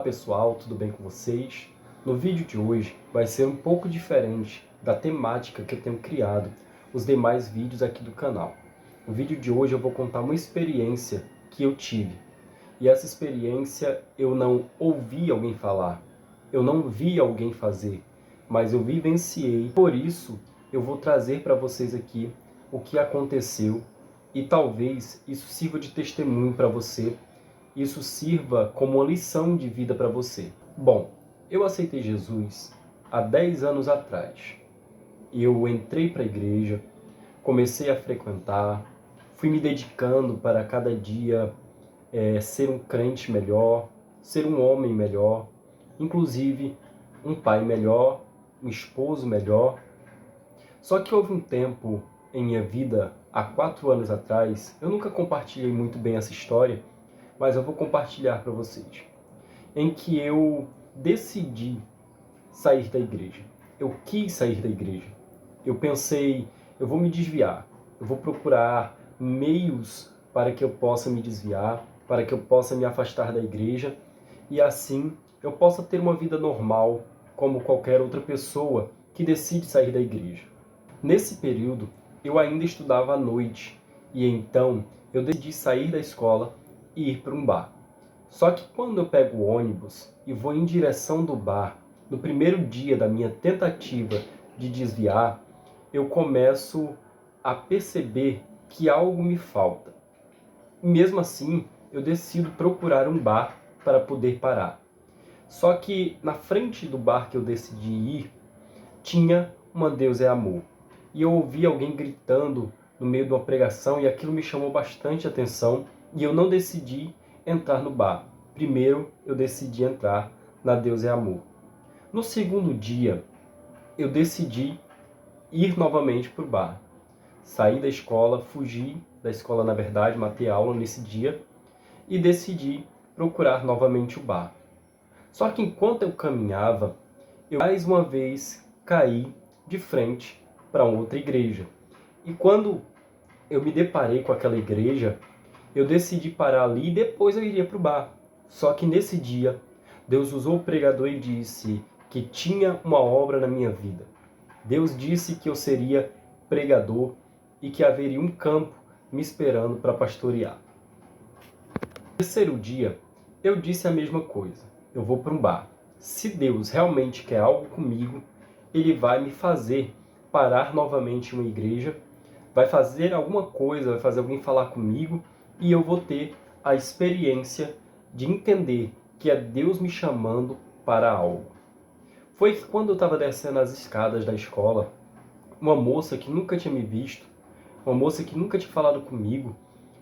Olá pessoal, tudo bem com vocês? No vídeo de hoje vai ser um pouco diferente da temática que eu tenho criado os demais vídeos aqui do canal. No vídeo de hoje eu vou contar uma experiência que eu tive. E essa experiência eu não ouvi alguém falar, eu não vi alguém fazer, mas eu vivenciei. Por isso eu vou trazer para vocês aqui o que aconteceu e talvez isso sirva de testemunho para você. Isso sirva como uma lição de vida para você. Bom, eu aceitei Jesus há 10 anos atrás. Eu entrei para a igreja, comecei a frequentar, fui me dedicando para cada dia ser um crente melhor, ser um homem melhor, inclusive um pai melhor, um esposo melhor. Só que houve um tempo em minha vida, há 4 anos atrás, eu nunca compartilhei muito bem essa história, mas eu vou compartilhar para vocês, em que eu decidi sair da igreja. Eu quis sair da igreja. Eu pensei, eu vou me desviar, eu vou procurar meios para que eu possa me desviar, para que eu possa me afastar da igreja e assim eu possa ter uma vida normal, como qualquer outra pessoa que decide sair da igreja. Nesse período, eu ainda estudava à noite e então eu decidi sair da escola e ir para um bar. Só que quando eu pego o ônibus e vou em direção do bar, no primeiro dia da minha tentativa de desviar, eu começo a perceber que algo me falta. E mesmo assim, eu decido procurar um bar para poder parar. Só que na frente do bar que eu decidi ir, tinha uma Deus é Amor. E eu ouvi alguém gritando no meio de uma pregação e aquilo me chamou bastante atenção e eu não decidi entrar no bar. Primeiro, eu decidi entrar na Deus é Amor. No segundo dia, eu decidi ir novamente para o bar. Saí da escola, fugi da escola na verdade, matei aula nesse dia e decidi procurar novamente o bar. Só que enquanto eu caminhava, eu mais uma vez caí de frente para outra igreja. E quando eu me deparei com aquela igreja, eu decidi parar ali e depois eu iria para o bar. Só que nesse dia, Deus usou o pregador e disse que tinha uma obra na minha vida. Deus disse que eu seria pregador e que haveria um campo me esperando para pastorear. No terceiro dia, eu disse a mesma coisa. Eu vou para um bar. Se Deus realmente quer algo comigo, Ele vai me fazer parar novamente em uma igreja, vai fazer alguma coisa, vai fazer alguém falar comigo e eu vou ter a experiência de entender que é Deus me chamando para algo. Foi que quando eu estava descendo as escadas da escola, uma moça que nunca tinha me visto, uma moça que nunca tinha falado comigo,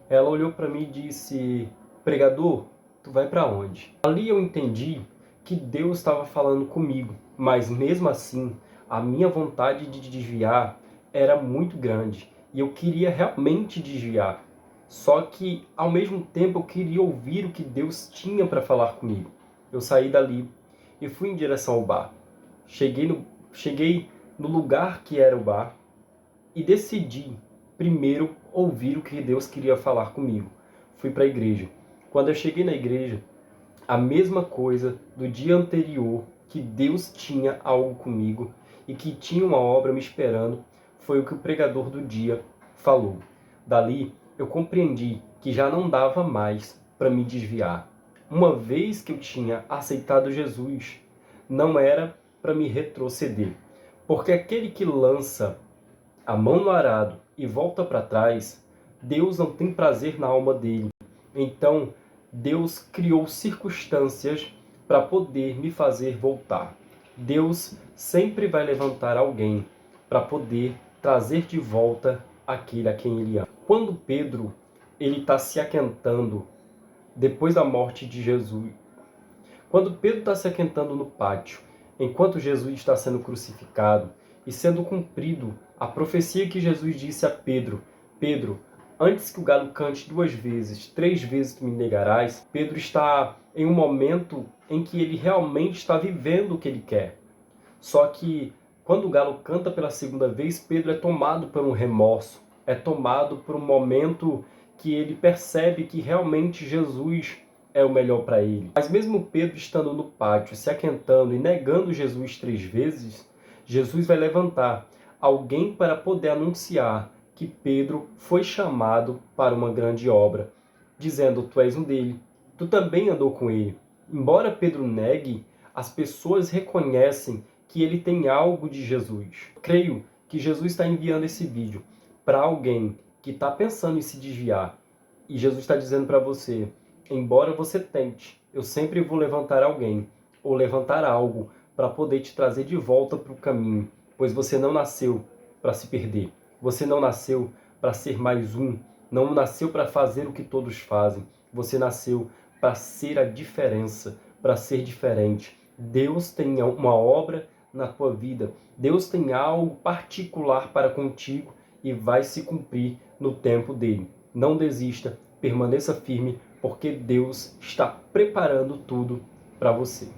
ela olhou para mim e disse: "Pregador, tu vai para onde?" Ali eu entendi que Deus estava falando comigo, mas mesmo assim, a minha vontade de desviar era muito grande e eu queria realmente desviar. Só que, ao mesmo tempo, eu queria ouvir o que Deus tinha para falar comigo. Eu saí dali e fui em direção ao bar. Cheguei no lugar que era o bar e decidi primeiro ouvir o que Deus queria falar comigo. Fui para a igreja. Quando eu cheguei na igreja, a mesma coisa do dia anterior, que Deus tinha algo comigo e que tinha uma obra me esperando, foi o que o pregador do dia falou. Dali, eu compreendi que já não dava mais para me desviar. Uma vez que eu tinha aceitado Jesus, não era para me retroceder. Porque aquele que lança a mão no arado e volta para trás, Deus não tem prazer na alma dele. Então, Deus criou circunstâncias para poder me fazer voltar. Deus sempre vai levantar alguém para poder trazer de volta aquele a quem ele ama. Quando Pedro está se aquentando depois da morte de Jesus, quando Pedro está se aquentando no pátio, enquanto Jesus está sendo crucificado e sendo cumprido a profecia que Jesus disse a Pedro: Pedro, antes que o galo cante 2 vezes, 3 vezes tu me negarás, Pedro está em um momento em que ele realmente está vivendo o que ele quer. Só que quando o galo canta pela segunda vez, Pedro é tomado por um remorso, é tomado por um momento que ele percebe que realmente Jesus é o melhor para ele. Mas mesmo Pedro estando no pátio, se aquentando e negando Jesus 3 vezes, Jesus vai levantar alguém para poder anunciar que Pedro foi chamado para uma grande obra, dizendo: tu és um dele, tu também andou com ele. Embora Pedro negue, as pessoas reconhecem que ele tem algo de Jesus. Creio que Jesus está enviando esse vídeo para alguém que está pensando em se desviar. E Jesus está dizendo para você: embora você tente, eu sempre vou levantar alguém ou levantar algo para poder te trazer de volta para o caminho, pois você não nasceu para se perder. Você não nasceu para ser mais um, não nasceu para fazer o que todos fazem. Você nasceu para ser a diferença, para ser diferente. Deus tem uma obra na tua vida. Deus tem algo particular para contigo e vai se cumprir no tempo dele. Não desista, permaneça firme, porque Deus está preparando tudo para você.